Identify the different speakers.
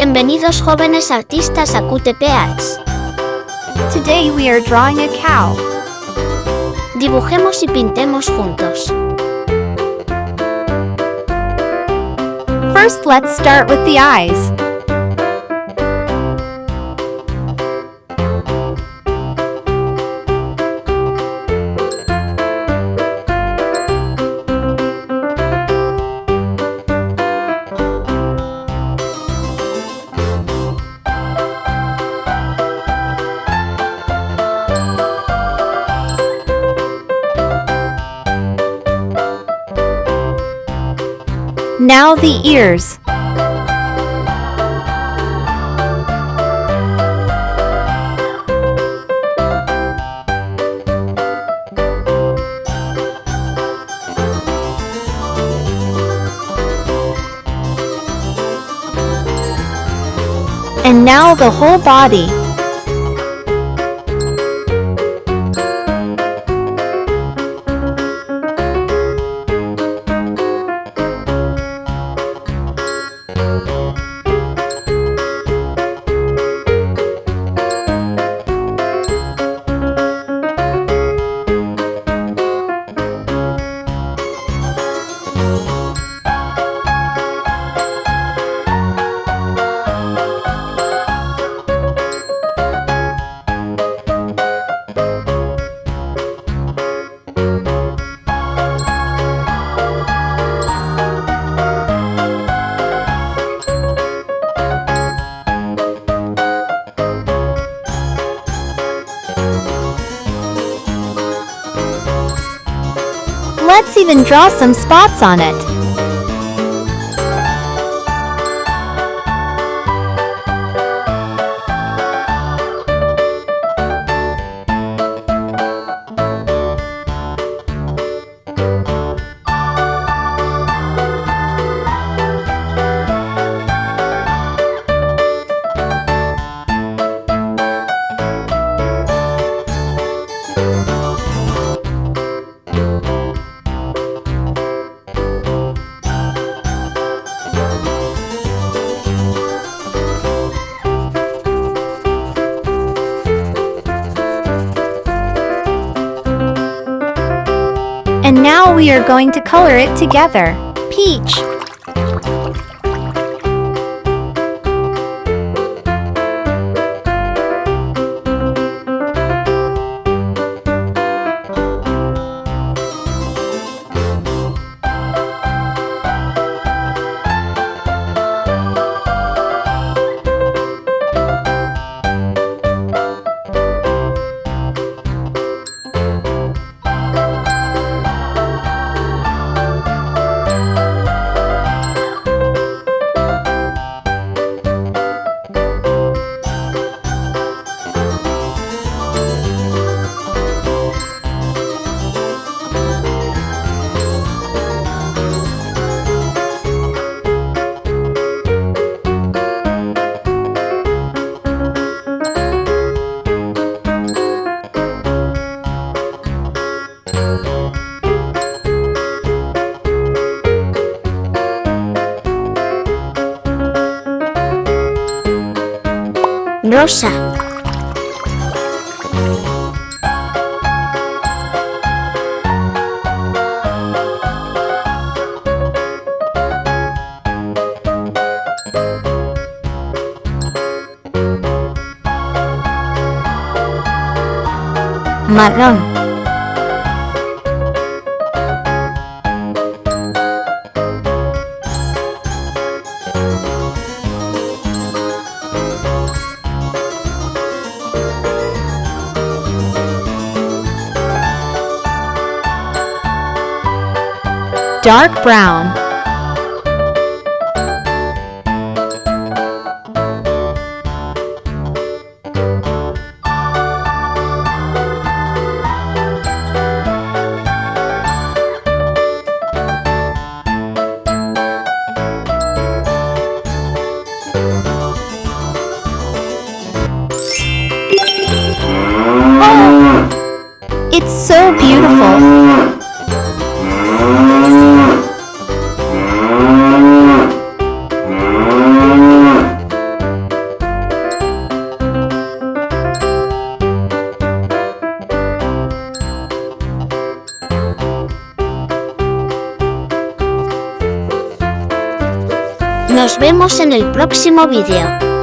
Speaker 1: Bienvenidos jóvenes artistas a QTP ARTS.
Speaker 2: Today we are drawing a cow.
Speaker 1: Dibujemos y pintemos juntos.
Speaker 2: First, let's start with the eyes. Now the ears. And now the whole body. Let's even draw some spots on it. And now we are going to color it together. Peach.
Speaker 1: Rosa. Marrón. Dark brown. Oh, it's so beautiful. Nos vemos en el próximo vídeo.